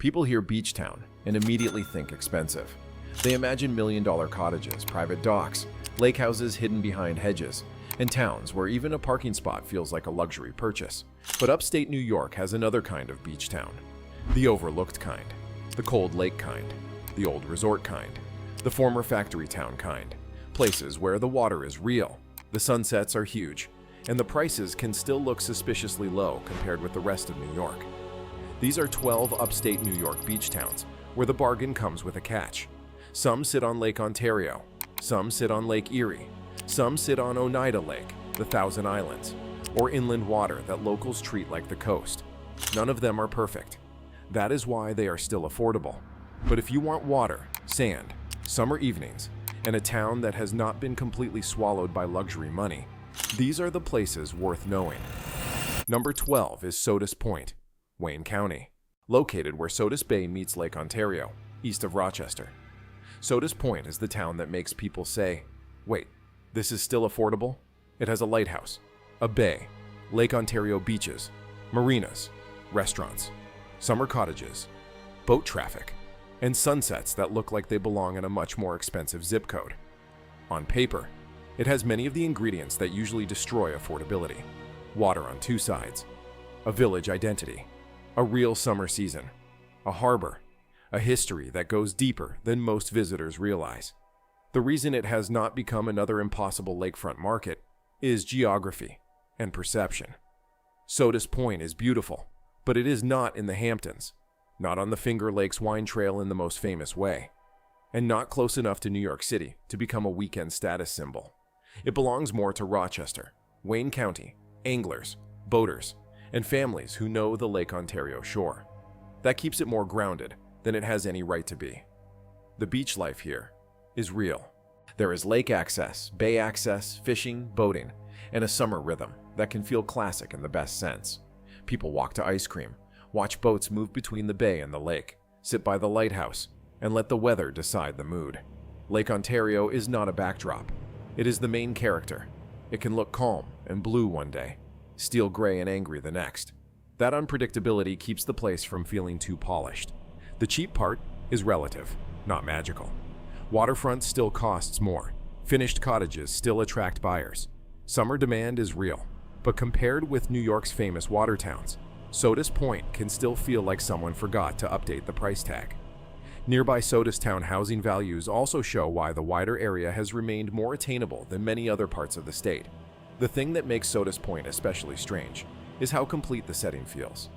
People hear beach town and immediately think expensive. They imagine million-dollar cottages, private docks, lake houses hidden behind hedges, and towns where even a parking spot feels like a luxury purchase. But upstate New York has another kind of beach town. The overlooked kind, the cold lake kind, the old resort kind, the former factory town kind. Places where the water is real, the sunsets are huge, and the prices can still look suspiciously low compared with the rest of New York. These are 12 upstate New York beach towns where the bargain comes with a catch. Some sit on Lake Ontario, some sit on Lake Erie, some sit on Oneida Lake, the Thousand Islands, or inland water that locals treat like the coast. None of them are perfect. That is why they are still affordable. But if you want water, sand, summer evenings, and a town that has not been completely swallowed by luxury money, these are the places worth knowing. Number 12 is Sodus Point, Wayne County, located where Sodus Bay meets Lake Ontario, east of Rochester. Sodus Point is the town that makes people say, wait, this is still affordable? It has a lighthouse, a bay, Lake Ontario beaches, marinas, restaurants, summer cottages, boat traffic, and sunsets that look like they belong in a much more expensive zip code. On paper, it has many of the ingredients that usually destroy affordability. Water on two sides, a village identity, a real summer season, a harbor, a history that goes deeper than most visitors realize. The reason it has not become another impossible lakefront market is geography and perception. Sodus Point is beautiful, but it is not in the Hamptons, not on the Finger Lakes wine trail in the most famous way, and not close enough to New York City to become a weekend status symbol. It belongs more to Rochester, Wayne County, anglers, boaters, and families who know the Lake Ontario shore. That keeps it more grounded than it has any right to be. The beach life here is real. There is lake access, bay access, fishing, boating, and a summer rhythm that can feel classic in the best sense. People walk to ice cream, watch boats move between the bay and the lake, sit by the lighthouse, and let the weather decide the mood. Lake Ontario is not a backdrop. It is the main character. It can look calm and blue one day, steel gray and angry the next. That unpredictability keeps the place from feeling too polished. The cheap part is relative, not magical. Waterfront still costs more. Finished cottages still attract buyers. Summer demand is real, but compared with New York's famous water towns, Sodus Point can still feel like someone forgot to update the price tag. Nearby Sodus town housing values also show why the wider area has remained more attainable than many other parts of the state. The thing that makes Sodus Point especially strange is how complete the setting feels.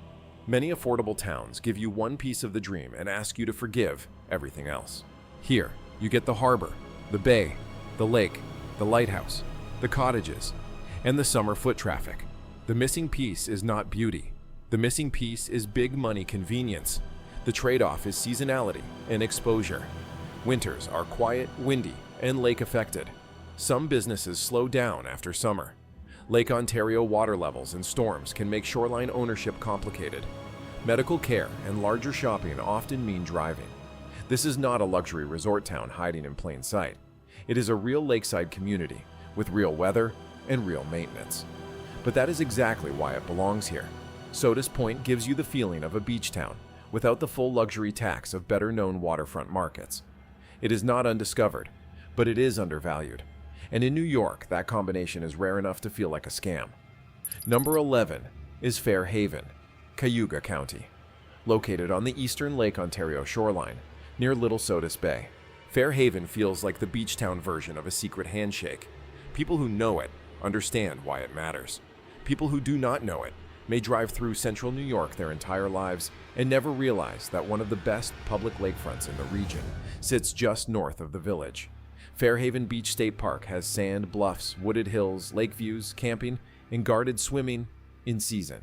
Many affordable towns give you one piece of the dream and ask you to forgive everything else. Here, you get the harbor, the bay, the lake, the lighthouse, the cottages, and the summer foot traffic. The missing piece is not beauty. The missing piece is big money convenience. The trade-off is seasonality and exposure. Winters are quiet, windy, and lake-affected. Some businesses slow down after summer. Lake Ontario water levels and storms can make shoreline ownership complicated. Medical care and larger shopping often mean driving. This is not a luxury resort town hiding in plain sight. It is a real lakeside community with real weather and real maintenance. But that is exactly why it belongs here. Sodus Point gives you the feeling of a beach town without the full luxury tax of better-known waterfront markets. It is not undiscovered, but it is undervalued. And in New York, that combination is rare enough to feel like a scam. Number 11 is Fair Haven, Cayuga County. Located on the eastern Lake Ontario shoreline, near Little Sodus Bay, Fair Haven feels like the beach town version of a secret handshake. People who know it understand why it matters. People who do not know it may drive through central New York their entire lives and never realize that one of the best public lakefronts in the region sits just north of the village. Fairhaven Beach State Park has sand, bluffs, wooded hills, lake views, camping, and guarded swimming in season.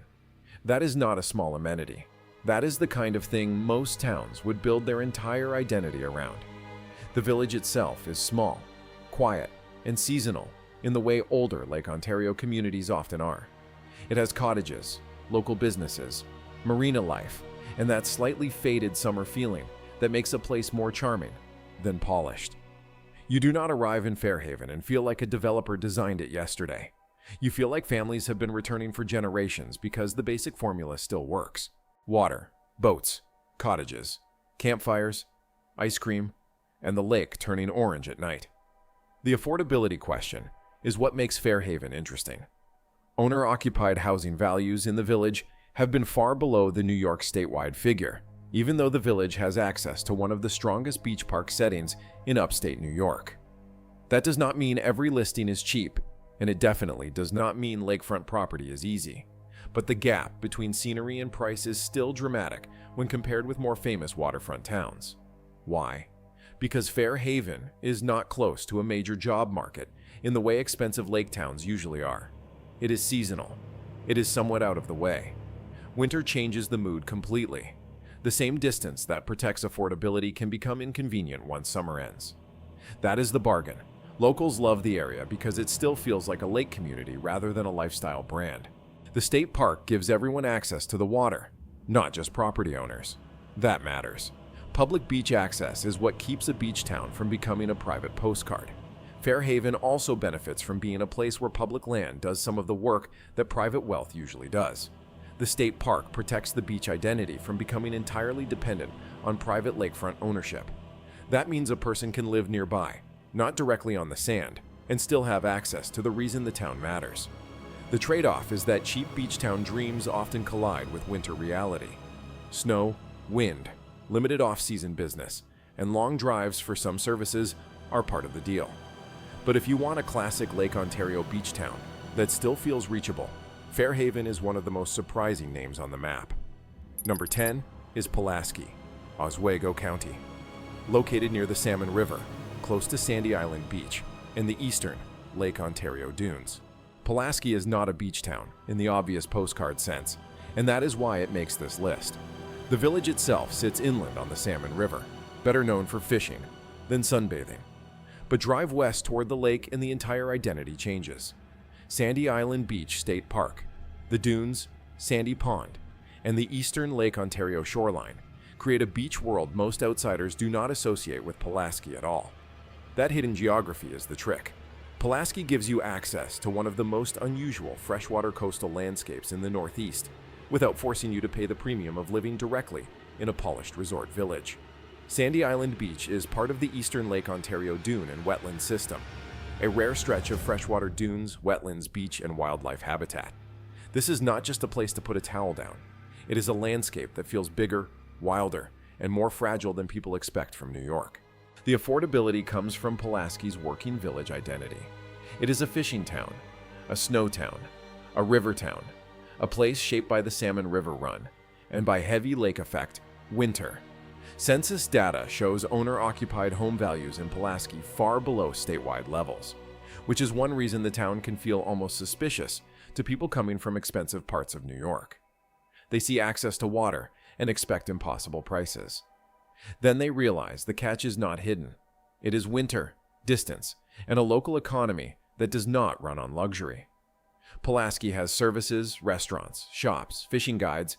That is not a small amenity. That is the kind of thing most towns would build their entire identity around. The village itself is small, quiet, and seasonal in the way older Lake Ontario communities often are. It has cottages, local businesses, marina life, and that slightly faded summer feeling that makes a place more charming than polished. You do not arrive in Fairhaven and feel like a developer designed it yesterday. You feel like families have been returning for generations because the basic formula still works. Water, boats, cottages, campfires, ice cream, and the lake turning orange at night. The affordability question is what makes Fairhaven interesting. Owner-occupied housing values in the village have been far below the New York statewide figure, even though the village has access to one of the strongest beach park settings in upstate New York. That does not mean every listing is cheap, and it definitely does not mean lakefront property is easy. But the gap between scenery and price is still dramatic when compared with more famous waterfront towns. Why? Because Fairhaven is not close to a major job market in the way expensive lake towns usually are. It is seasonal. It is somewhat out of the way. Winter changes the mood completely. The same distance that protects affordability can become inconvenient once summer ends. That is the bargain. Locals love the area because it still feels like a lake community rather than a lifestyle brand. The state park gives everyone access to the water, not just property owners. That matters. Public beach access is what keeps a beach town from becoming a private postcard. Fairhaven also benefits from being a place where public land does some of the work that private wealth usually does. The state park protects the beach identity from becoming entirely dependent on private lakefront ownership. That means a person can live nearby, not directly on the sand, and still have access to the reason the town matters. The trade-off is that cheap beach town dreams often collide with winter reality. Snow, wind, limited off-season business, and long drives for some services are part of the deal. But if you want a classic Lake Ontario beach town that still feels reachable, Fairhaven is one of the most surprising names on the map. Number 10 is Pulaski, Oswego County. Located near the Salmon River, close to Sandy Island Beach and the eastern Lake Ontario dunes. Pulaski is not a beach town in the obvious postcard sense, and that is why it makes this list. The village itself sits inland on the Salmon River, better known for fishing than sunbathing. But drive west toward the lake and the entire identity changes. Sandy Island Beach State Park, the dunes, Sandy Pond, and the eastern Lake Ontario shoreline create a beach world most outsiders do not associate with Pulaski at all. That hidden geography is the trick. Pulaski gives you access to one of the most unusual freshwater coastal landscapes in the Northeast, without forcing you to pay the premium of living directly in a polished resort village. Sandy Island Beach is part of the eastern Lake Ontario dune and wetland system, a rare stretch of freshwater dunes, wetlands, beach, and wildlife habitat. This is not just a place to put a towel down. It is a landscape that feels bigger, wilder, and more fragile than people expect from New York. The affordability comes from Pulaski's working village identity. It is a fishing town, a snow town, a river town, a place shaped by the Salmon River run, and by heavy lake effect, winter. Census data shows owner-occupied home values in Pulaski far below statewide levels, which is one reason the town can feel almost suspicious to people coming from expensive parts of New York. They see access to water and expect impossible prices. Then they realize the catch is not hidden. It is winter, distance, and a local economy that does not run on luxury. Pulaski has services, restaurants, shops, fishing guides,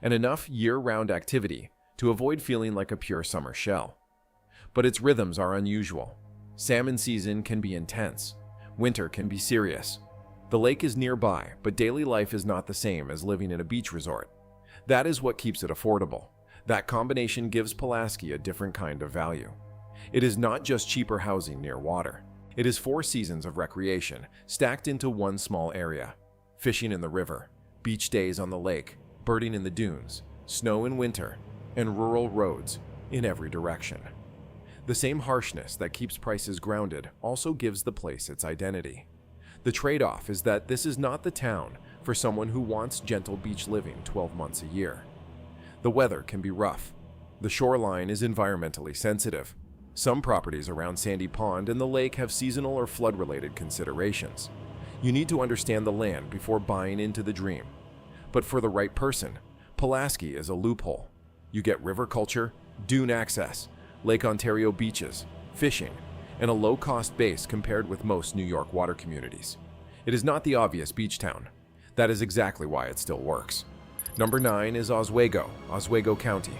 and enough year-round activity to avoid feeling like a pure summer shell. But its rhythms are unusual. Salmon season can be intense. Winter can be serious. The lake is nearby, but daily life is not the same as living in a beach resort. That is what keeps it affordable. That combination gives Pulaski a different kind of value. It is not just cheaper housing near water. It is 4 seasons of recreation stacked into one small area. Fishing in the river, beach days on the lake, birding in the dunes, snow in winter, and rural roads in every direction. The same harshness that keeps prices grounded also gives the place its identity. The trade-off is that this is not the town for someone who wants gentle beach living 12 months a year. The weather can be rough. The shoreline is environmentally sensitive. Some properties around Sandy Pond and the lake have seasonal or flood-related considerations. You need to understand the land before buying into the dream. But for the right person, Pulaski is a loophole. You get river culture, dune access, Lake Ontario beaches, fishing, and a low-cost base compared with most New York water communities. It is not the obvious beach town. That is exactly why it still works. Number 9 is Oswego, Oswego County,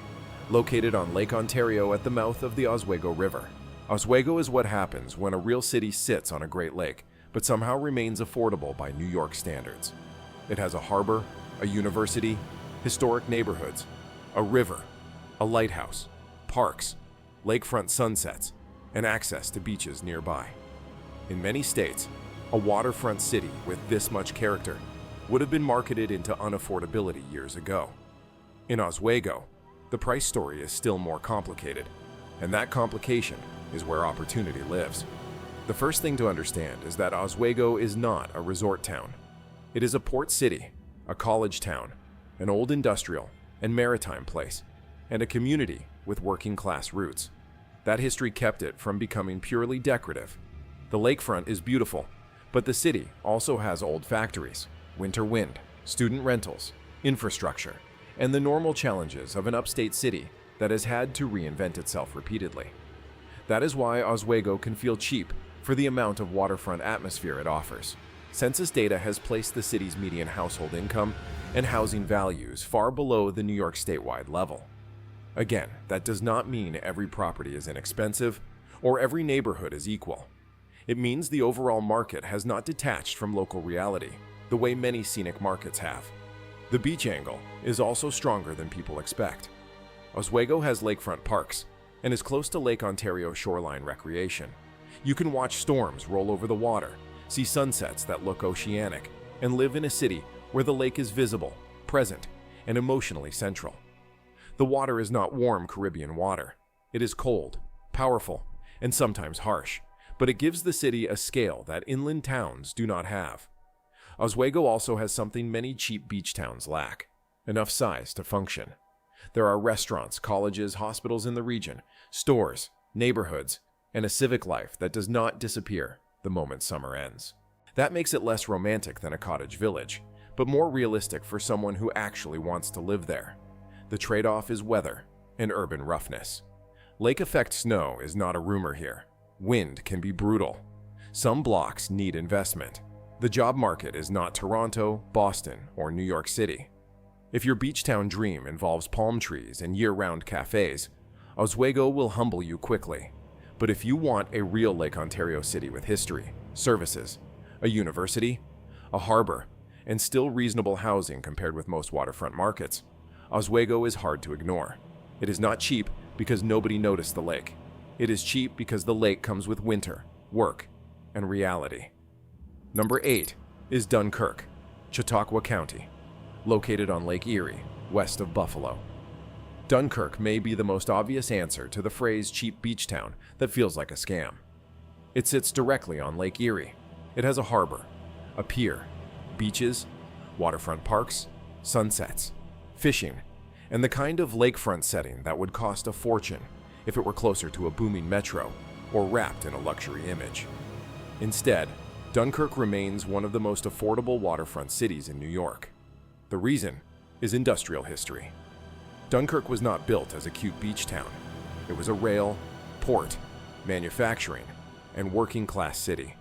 located on Lake Ontario at the mouth of the Oswego River. Oswego is what happens when a real city sits on a Great Lake, but somehow remains affordable by New York standards. It has a harbor, a university, historic neighborhoods, a river, a lighthouse, parks, lakefront sunsets, and access to beaches nearby. In many states, a waterfront city with this much character would have been marketed into unaffordability years ago. In Oswego, the price story is still more complicated, and that complication is where opportunity lives. The first thing to understand is that Oswego is not a resort town. It is a port city, a college town, an old industrial and maritime place, and a community with working-class roots. That history kept it from becoming purely decorative. The lakefront is beautiful, but the city also has old factories, winter wind, student rentals, infrastructure, and the normal challenges of an upstate city that has had to reinvent itself repeatedly. That is why Oswego can feel cheap for the amount of waterfront atmosphere it offers. Census data has placed the city's median household income and housing values far below the New York statewide level. Again, that does not mean every property is inexpensive or every neighborhood is equal. It means the overall market has not detached from local reality the way many scenic markets have. The beach angle is also stronger than people expect. Oswego has lakefront parks and is close to Lake Ontario shoreline recreation. You can watch storms roll over the water, see sunsets that look oceanic, and live in a city where the lake is visible, present, and emotionally central. The water is not warm Caribbean water. It is cold, powerful, and sometimes harsh, but it gives the city a scale that inland towns do not have. Oswego also has something many cheap beach towns lack: enough size to function. There are restaurants, colleges, hospitals in the region, stores, neighborhoods, and a civic life that does not disappear the moment summer ends. That makes it less romantic than a cottage village, but more realistic for someone who actually wants to live there. The trade-off is weather and urban roughness. Lake effect snow is not a rumor here. Wind can be brutal. Some blocks need investment. The job market is not Toronto, Boston, or New York City. If your beach town dream involves palm trees and year-round cafes, Oswego will humble you quickly. But if you want a real Lake Ontario city with history, services, a university, a harbor, and still reasonable housing compared with most waterfront markets, Oswego is hard to ignore. It is not cheap because nobody noticed the lake. It is cheap because the lake comes with winter, work, and reality. Number 8 is Dunkirk, Chautauqua County, located on Lake Erie, west of Buffalo. Dunkirk may be the most obvious answer to the phrase cheap beach town that feels like a scam. It sits directly on Lake Erie. It has a harbor, a pier, beaches, waterfront parks, sunsets, fishing, and the kind of lakefront setting that would cost a fortune if it were closer to a booming metro or wrapped in a luxury image. Instead, Dunkirk remains one of the most affordable waterfront cities in New York. The reason is industrial history. Dunkirk was not built as a cute beach town. It was a rail, port, manufacturing, and working-class city.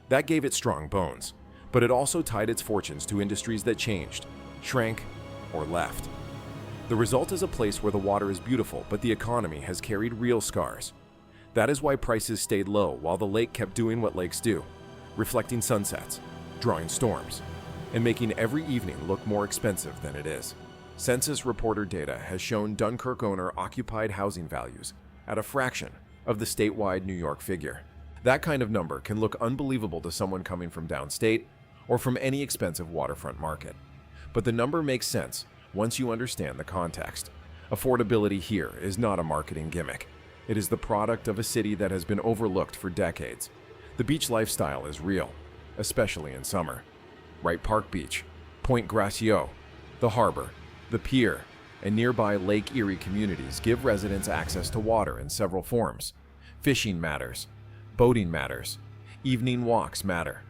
That gave it strong bones, but it also tied its fortunes to industries that changed, shrank, or left. The result is a place where the water is beautiful, but the economy has carried real scars. That is why prices stayed low while the lake kept doing what lakes do, reflecting sunsets, drawing storms, and making every evening look more expensive than it is. Census reporter data has shown Dunkirk owner-occupied housing values at a fraction of the statewide New York figure. That kind of number can look unbelievable to someone coming from downstate or from any expensive waterfront market. But the number makes sense once you understand the context. Affordability here is not a marketing gimmick. It is the product of a city that has been overlooked for decades. The beach lifestyle is real, especially in summer. Wright Park Beach, Point Gracieux, the harbor, the pier, and nearby Lake Erie communities give residents access to water in several forms. Fishing matters. Boating matters. Evening walks matter.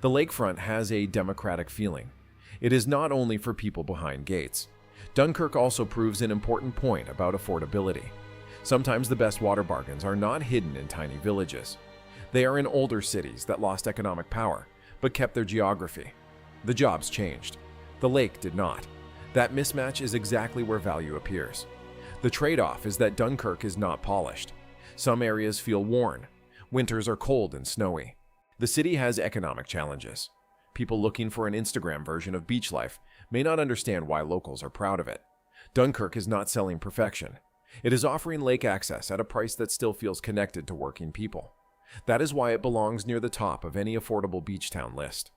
The lakefront has a democratic feeling. It is not only for people behind gates. Dunkirk also proves an important point about affordability. Sometimes the best water bargains are not hidden in tiny villages. They are in older cities that lost economic power, but kept their geography. The jobs changed. The lake did not. That mismatch is exactly where value appears. The trade-off is that Dunkirk is not polished. Some areas feel worn. Winters are cold and snowy. The city has economic challenges. People looking for an Instagram version of beach life may not understand why locals are proud of it. Dunkirk is not selling perfection. It is offering lake access at a price that still feels connected to working people. That is why it belongs near the top of any affordable beach town list.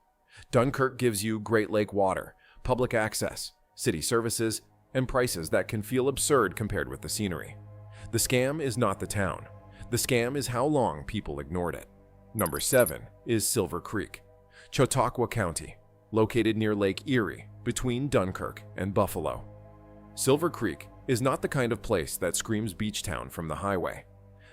Dunkirk gives you Great Lake water, public access, city services, and prices that can feel absurd compared with the scenery. The scam is not the town. The scam is how long people ignored it. Number 7 is Silver Creek, Chautauqua County, located near Lake Erie, between Dunkirk and Buffalo. Silver Creek is not the kind of place that screams beach town from the highway.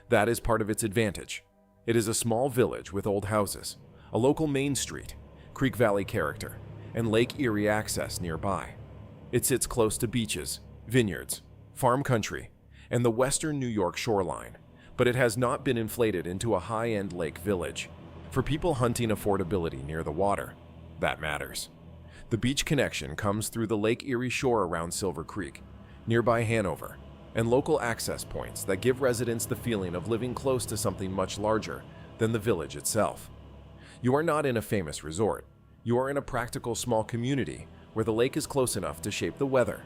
That is part of its advantage. It is a small village with old houses, a local main street, Creek Valley character, and Lake Erie access nearby. It sits close to beaches, vineyards, farm country, and the western New York shoreline, but it has not been inflated into a high-end lake village. For people hunting affordability near the water, that matters. The beach connection comes through the Lake Erie shore around Silver Creek, nearby Hanover, and local access points that give residents the feeling of living close to something much larger than the village itself. You are not in a famous resort. You are in a practical small community where the lake is close enough to shape the weather,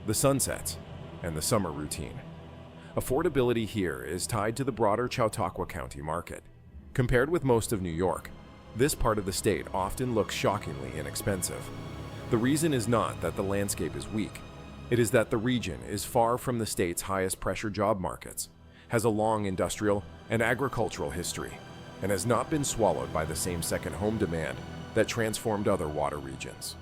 the sunsets, and the summer routine. Affordability here is tied to the broader Chautauqua County market. Compared with most of New York, this part of the state often looks shockingly inexpensive. The reason is not that the landscape is weak. It is that the region is far from the state's highest pressure job markets, has a long industrial and agricultural history, and has not been swallowed by the same second home demand that transformed other water regions.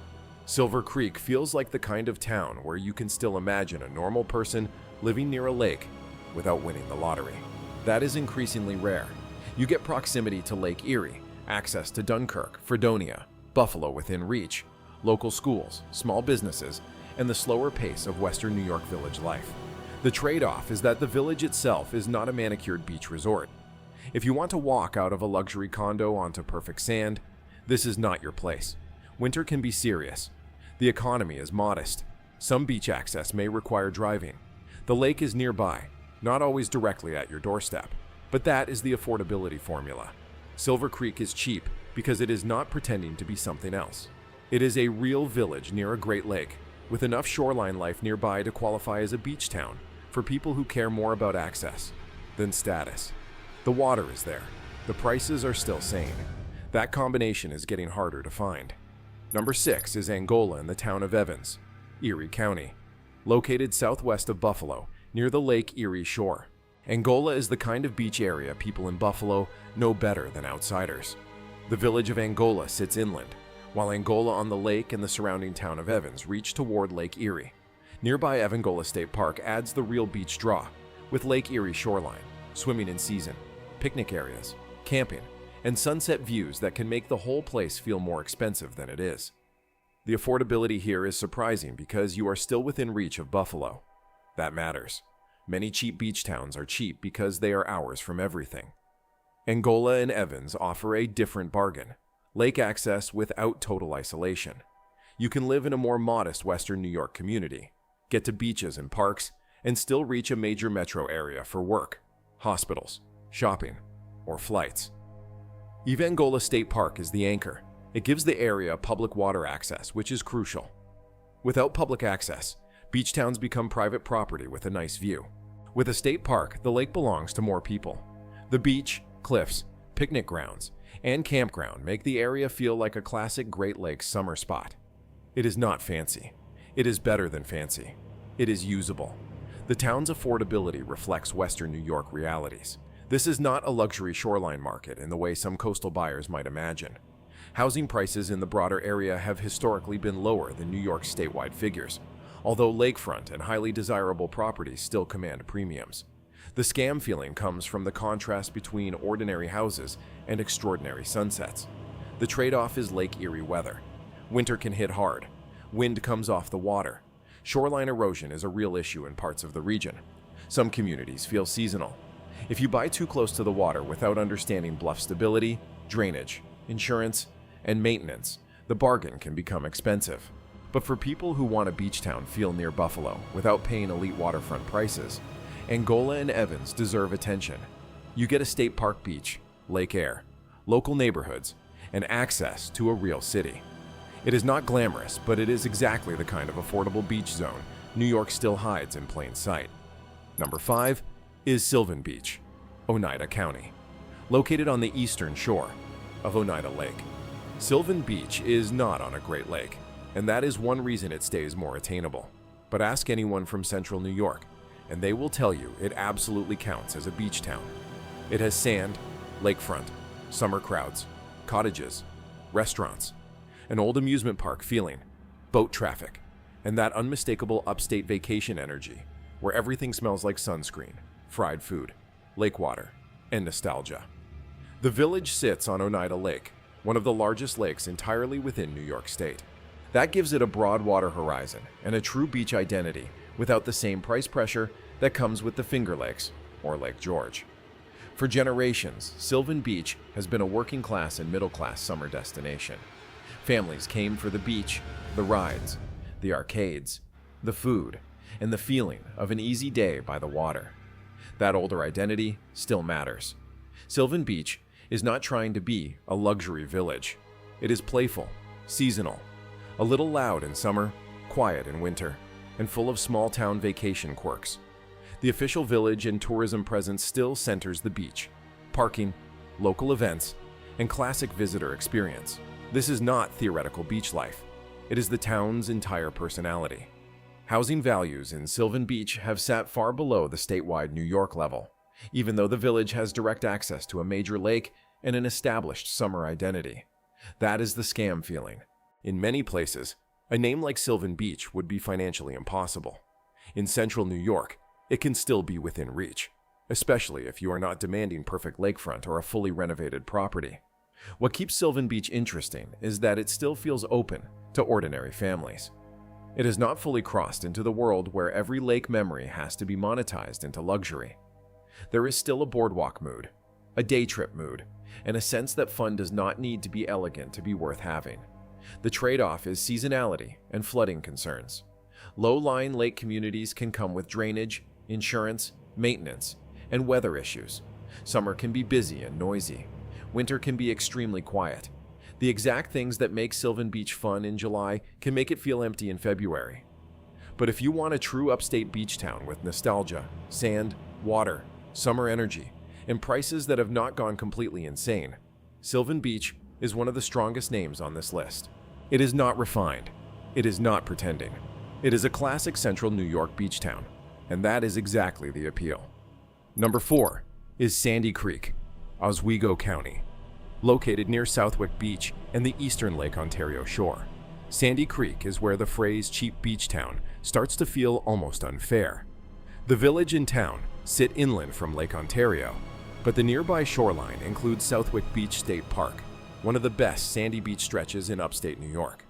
Silver Creek feels like the kind of town where you can still imagine a normal person living near a lake without winning the lottery. That is increasingly rare. You get proximity to Lake Erie, access to Dunkirk, Fredonia, Buffalo within reach, local schools, small businesses, and the slower pace of western New York village life. The trade-off is that the village itself is not a manicured beach resort. If you want to walk out of a luxury condo onto perfect sand, this is not your place. Winter can be serious. The economy is modest. Some beach access may require driving. The lake is nearby, not always directly at your doorstep, but that is the affordability formula. Silver Creek is cheap because it is not pretending to be something else. It is a real village near a great lake, with enough shoreline life nearby to qualify as a beach town for people who care more about access than status. The water is there. The prices are still sane. That combination is getting harder to find. Number 6 is Angola in the town of Evans, Erie County, located southwest of Buffalo, near the Lake Erie shore. Angola is the kind of beach area people in Buffalo know better than outsiders. The village of Angola sits inland, while Angola on the lake and the surrounding town of Evans reach toward Lake Erie. Nearby Evangola State Park adds the real beach draw, with Lake Erie shoreline, swimming in season, picnic areas, camping, and sunset views that can make the whole place feel more expensive than it is. The affordability here is surprising because you are still within reach of Buffalo. That matters. Many cheap beach towns are cheap because they are hours from everything. Angola and Evans offer a different bargain: lake access without total isolation. You can live in a more modest western New York community, get to beaches and parks, and still reach a major metro area for work, hospitals, shopping, or flights. Evangola State Park is the anchor. It gives the area public water access, which is crucial. Without public access, beach towns become private property with a nice view. With a state park, the lake belongs to more people. The beach, cliffs, picnic grounds, and campground make the area feel like a classic Great Lakes summer spot. It is not fancy. It is better than fancy. It is usable. The town's affordability reflects Western New York realities. This is not a luxury shoreline market in the way some coastal buyers might imagine. Housing prices in the broader area have historically been lower than New York's statewide figures, although lakefront and highly desirable properties still command premiums. The scam feeling comes from the contrast between ordinary houses and extraordinary sunsets. The trade-off is Lake Erie weather. Winter can hit hard. Wind comes off the water. Shoreline erosion is a real issue in parts of the region. Some communities feel seasonal. If you buy too close to the water without understanding bluff stability, drainage, insurance, and maintenance, the bargain can become expensive. But for people who want a beach town feel near Buffalo without paying elite waterfront prices, Angola and Evans deserve attention. You get a state park beach, lake air, local neighborhoods, and access to a real city. It is not glamorous, but it is exactly the kind of affordable beach zone New York still hides in plain sight. Number 5 is Sylvan Beach, Oneida County. Located on the eastern shore of Oneida Lake, Sylvan Beach is not on a Great Lake, and that is one reason it stays more attainable. But ask anyone from central New York, and they will tell you it absolutely counts as a beach town. It has sand, lakefront, summer crowds, cottages, restaurants, an old amusement park feeling, boat traffic, and that unmistakable upstate vacation energy where everything smells like sunscreen, fried food, lake water, and nostalgia. The village sits on Oneida Lake, one of the largest lakes entirely within New York State. That gives it a broad water horizon and a true beach identity without the same price pressure that comes with the Finger Lakes or Lake George. For generations, Sylvan Beach has been a working class and middle class summer destination. Families came for the beach, the rides, the arcades, the food, and the feeling of an easy day by the water. That older identity still matters. Sylvan Beach is not trying to be a luxury village. It is playful, seasonal, a little loud in summer, quiet in winter, and full of small-town vacation quirks. The official village and tourism presence still centers the beach, parking, local events, and classic visitor experience. This is not theoretical beach life. It is the town's entire personality. Housing values in Sylvan Beach have sat far below the statewide New York level, even though the village has direct access to a major lake and an established summer identity. That is the scam feeling. In many places, a name like Sylvan Beach would be financially impossible. In central New York, it can still be within reach, especially if you are not demanding perfect lakefront or a fully renovated property. What keeps Sylvan Beach interesting is that it still feels open to ordinary families. It has not fully crossed into the world where every lake memory has to be monetized into luxury. There is still a boardwalk mood, a day trip mood, and a sense that fun does not need to be elegant to be worth having. The trade-off is seasonality and flooding concerns. Low-lying lake communities can come with drainage, insurance, maintenance, and weather issues. Summer can be busy and noisy. Winter can be extremely quiet. The exact things that make Sylvan Beach fun in July can make it feel empty in February. But if you want a true upstate beach town with nostalgia, sand, water, summer energy, and prices that have not gone completely insane, Sylvan Beach is one of the strongest names on this list. It is not refined. It is not pretending. It is a classic central New York beach town, and that is exactly the appeal. Number 4 is Sandy Creek, Oswego County. Located near Southwick Beach and the eastern Lake Ontario shore, Sandy Creek is where the phrase cheap beach town starts to feel almost unfair. The village and town sit inland from Lake Ontario, but the nearby shoreline includes Southwick Beach State Park, one of the best sandy beach stretches in upstate New York.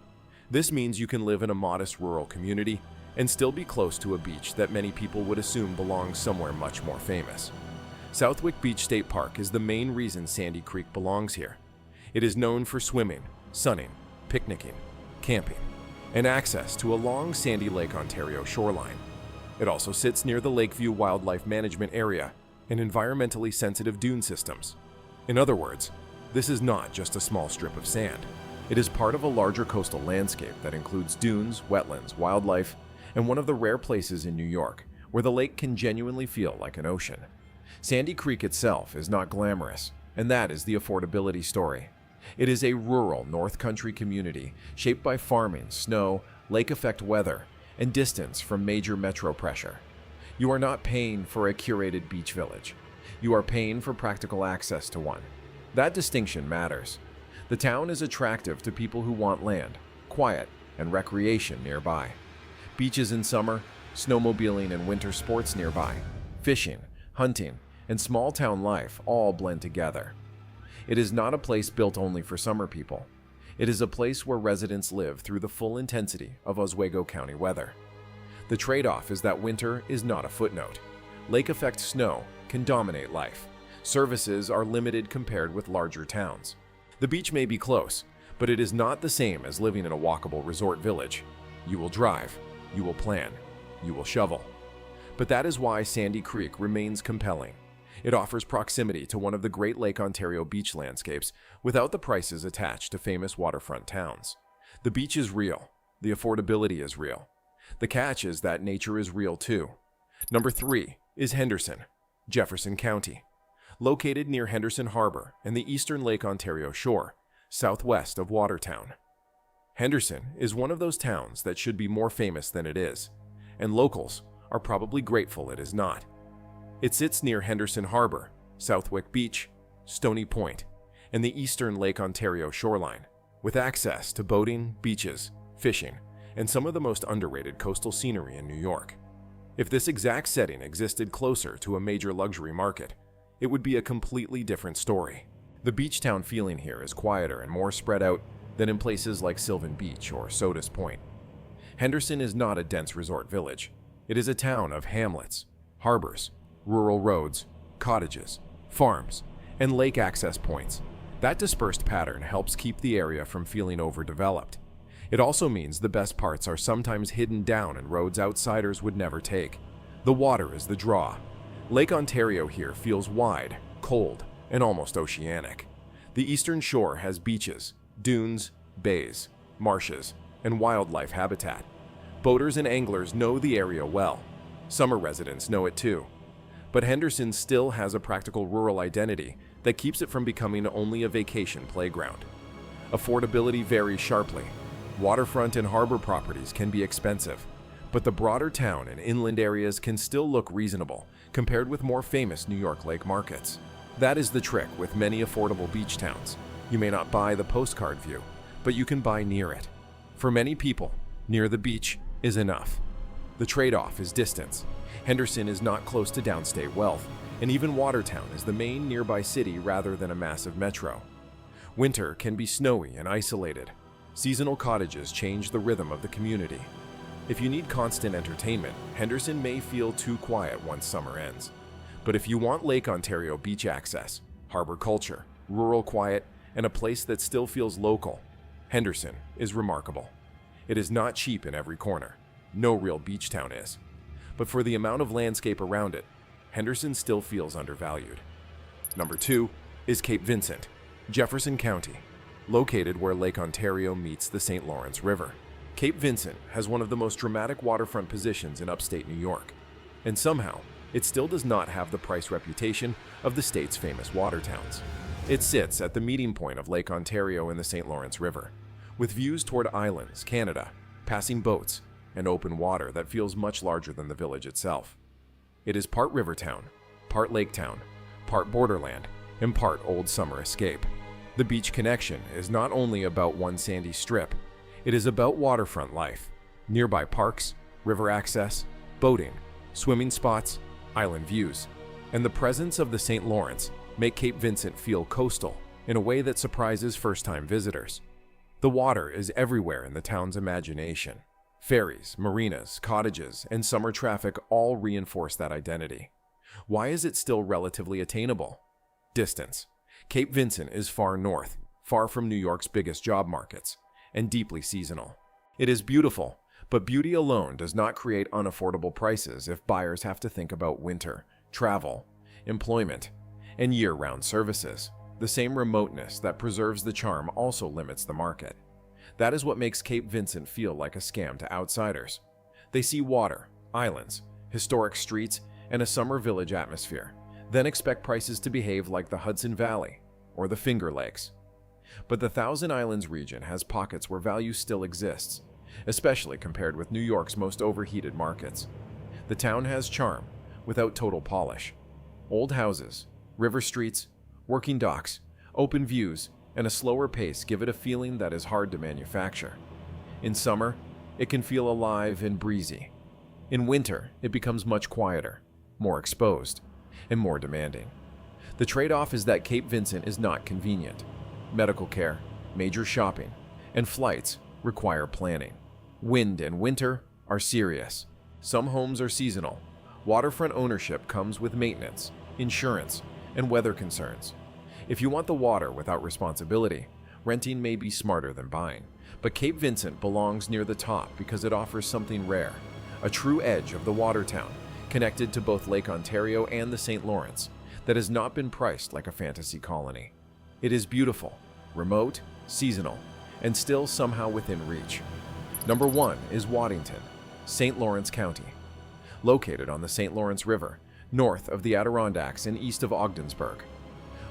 This means you can live in a modest rural community and still be close to a beach that many people would assume belongs somewhere much more famous. Southwick Beach State Park is the main reason Sandy Creek belongs here. It is known for swimming, sunning, picnicking, camping, and access to a long sandy Lake Ontario shoreline. It also sits near the Lakeview Wildlife Management Area and environmentally sensitive dune systems. In other words, this is not just a small strip of sand. It is part of a larger coastal landscape that includes dunes, wetlands, wildlife, and one of the rare places in New York where the lake can genuinely feel like an ocean. Sandy Creek itself is not glamorous, and that is the affordability story. It is a rural North Country community shaped by farming, snow, lake effect weather, and distance from major metro pressure. You are not paying for a curated beach village. You are paying for practical access to one. That distinction matters. The town is attractive to people who want land, quiet, and recreation nearby. Beaches in summer, snowmobiling and winter sports nearby, fishing, hunting, and small-town life all blend together. It is not a place built only for summer people. It is a place where residents live through the full intensity of Oswego County weather. The trade-off is that winter is not a footnote. Lake effect snow can dominate life. Services are limited compared with larger towns. The beach may be close, but it is not the same as living in a walkable resort village. You will drive, you will plan, you will shovel. But that is why Sandy Creek remains compelling. It offers proximity to one of the Great Lake Ontario beach landscapes without the prices attached to famous waterfront towns. The beach is real. The affordability is real. The catch is that nature is real too. Number 3 is Henderson, Jefferson County, located near Henderson Harbor and the eastern Lake Ontario shore, southwest of Watertown. Henderson is one of those towns that should be more famous than it is, and locals are probably grateful it is not. It sits near Henderson Harbor, Southwick Beach, Stony Point, and the eastern Lake Ontario shoreline, with access to boating, beaches, fishing, and some of the most underrated coastal scenery in New York. If this exact setting existed closer to a major luxury market, it would be a completely different story. The beach town feeling here is quieter and more spread out than in places like Sylvan Beach or Sodus Point. Henderson is not a dense resort village. It is a town of hamlets, harbors, rural roads, cottages, farms, and lake access points. That dispersed pattern helps keep the area from feeling overdeveloped. It also means the best parts are sometimes hidden down in roads outsiders would never take. The water is the draw. Lake Ontario here feels wide, cold, and almost oceanic. The eastern shore has beaches, dunes, bays, marshes, and wildlife habitat. Boaters and anglers know the area well. Summer residents know it too. But Henderson still has a practical rural identity that keeps it from becoming only a vacation playground. Affordability varies sharply. Waterfront and harbor properties can be expensive, but the broader town and inland areas can still look reasonable compared with more famous New York lake markets. That is the trick with many affordable beach towns. You may not buy the postcard view, but you can buy near it. For many people, near the beach is enough. The trade-off is distance. Henderson is not close to downstate wealth, and even Watertown is the main nearby city rather than a massive metro. Winter can be snowy and isolated. Seasonal cottages change the rhythm of the community. If you need constant entertainment, Henderson may feel too quiet once summer ends. But if you want Lake Ontario beach access, harbor culture, rural quiet, and a place that still feels local, Henderson is remarkable. It is not cheap in every corner. No real beach town is. But for the amount of landscape around it, Henderson still feels undervalued. Number 2 is Cape Vincent, Jefferson County, located where Lake Ontario meets the St. Lawrence River. Cape Vincent has one of the most dramatic waterfront positions in upstate New York, and somehow, it still does not have the price reputation of the state's famous water towns. It sits at the meeting point of Lake Ontario and the St. Lawrence River, with views toward islands, Canada, passing boats, and open water that feels much larger than the village itself. It is part river town, part lake town, part borderland, and part old summer escape. The beach connection is not only about one sandy strip, it is about waterfront life, nearby parks, river access, boating, swimming spots, island views, and the presence of the St. Lawrence make Cape Vincent feel coastal in a way that surprises first-time visitors. The water is everywhere in the town's imagination. Ferries, marinas, cottages, and summer traffic all reinforce that identity. Why is it still relatively attainable? Distance. Cape Vincent is far north, far from New York's biggest job markets, and deeply seasonal. It is beautiful, but beauty alone does not create unaffordable prices if buyers have to think about winter, travel, employment, and year-round services. The same remoteness that preserves the charm also limits the market. That is what makes Cape Vincent feel like a scam to outsiders. They see water, islands, historic streets, and a summer village atmosphere, then expect prices to behave like the Hudson Valley or the Finger Lakes. But the Thousand Islands region has pockets where value still exists, especially compared with New York's most overheated markets. The town has charm, without total polish. Old houses, river streets, working docks, open views, and a slower pace give it a feeling that is hard to manufacture. In summer, it can feel alive and breezy. In winter, it becomes much quieter, more exposed, and more demanding. The trade-off is that Cape Vincent is not convenient. Medical care, major shopping, and flights require planning. Wind and winter are serious. Some homes are seasonal. Waterfront ownership comes with maintenance, insurance, and weather concerns. If you want the water without responsibility, renting may be smarter than buying. But Cape Vincent belongs near the top because it offers something rare, a true edge of the water town, connected to both Lake Ontario and the St. Lawrence, that has not been priced like a fantasy colony. It is beautiful, remote, seasonal, and still somehow within reach. Number 1 is Waddington, St. Lawrence County. Located on the St. Lawrence River, north of the Adirondacks and east of Ogdensburg.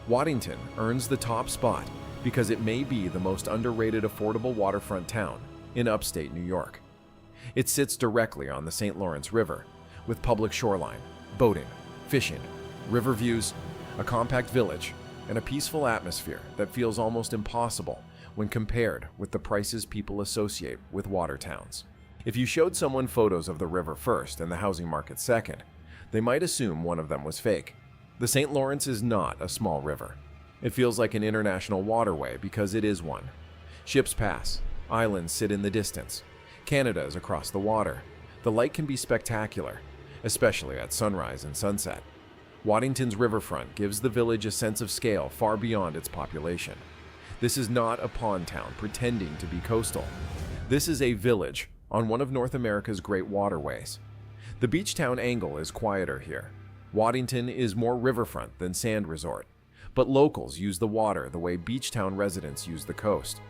Waddington earns the top spot because it may be the most underrated affordable waterfront town in upstate New York. It sits directly on the St. Lawrence River, with public shoreline, boating, fishing, river views, a compact village, and a peaceful atmosphere that feels almost impossible when compared with the prices people associate with water towns. If you showed someone photos of the river first and the housing market second, they might assume one of them was fake. The St. Lawrence is not a small river. It feels like an international waterway because it is one. Ships pass, islands sit in the distance. Canada is across the water. The light can be spectacular, especially at sunrise and sunset. Waddington's riverfront gives the village a sense of scale far beyond its population. This is not a pond town pretending to be coastal. This is a village on one of North America's great waterways. The beach town angle is quieter here. Waddington is more riverfront than sand resort, but locals use the water the way beach town residents use the coast.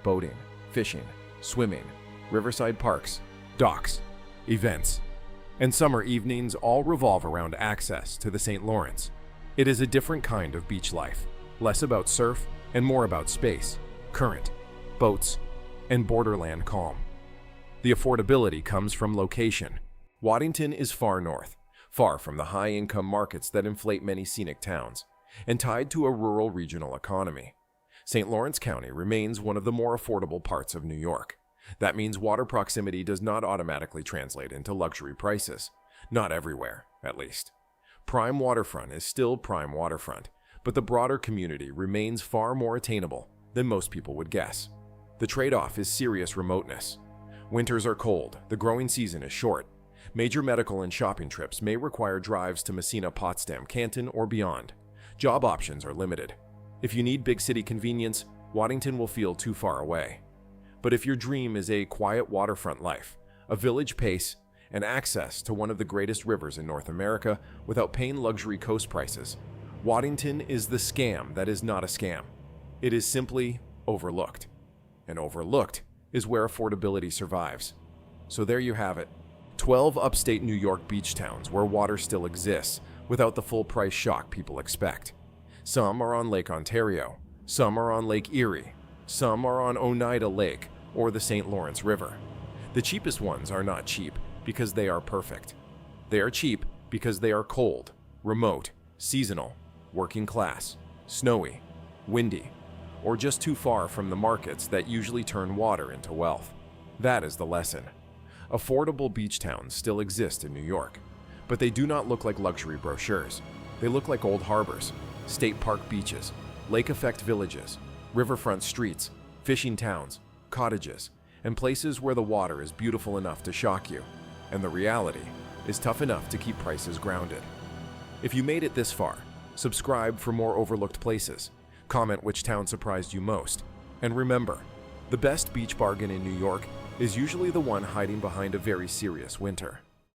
Boating, fishing, swimming, riverside parks, docks, events, and summer evenings all revolve around access to the St. Lawrence. It is a different kind of beach life, less about surf and more about space, current, boats, and borderland calm. The affordability comes from location. Waddington is far north, far from the high-income markets that inflate many scenic towns, and tied to a rural regional economy. St. Lawrence County remains one of the more affordable parts of New York. That means water proximity does not automatically translate into luxury prices. Not everywhere, at least. Prime waterfront is still prime waterfront, but the broader community remains far more attainable than most people would guess. The trade-off is serious remoteness. Winters are cold, the growing season is short. Major medical and shopping trips may require drives to Messina, Potsdam, Canton, or beyond. Job options are limited. If you need big city convenience, Waddington will feel too far away. But if your dream is a quiet waterfront life, a village pace, and access to one of the greatest rivers in North America without paying luxury coast prices, Waddington is the scam that is not a scam. It is simply overlooked. And overlooked is where affordability survives. So there you have it. 12 upstate New York beach towns where water still exists without the full price shock people expect. Some are on Lake Ontario, some are on Lake Erie, some are on Oneida Lake or the St. Lawrence River. The cheapest ones are not cheap because they are perfect. They are cheap because they are cold, remote, seasonal, working class, snowy, windy, or just too far from the markets that usually turn water into wealth. That is the lesson. Affordable beach towns still exist in New York, but they do not look like luxury brochures. They look like old harbors, state park beaches, lake effect villages, riverfront streets, fishing towns, cottages, and places where the water is beautiful enough to shock you, and the reality is tough enough to keep prices grounded. If you made it this far, subscribe for more overlooked places, comment which town surprised you most, and remember, the best beach bargain in New York is usually the one hiding behind a very serious winter.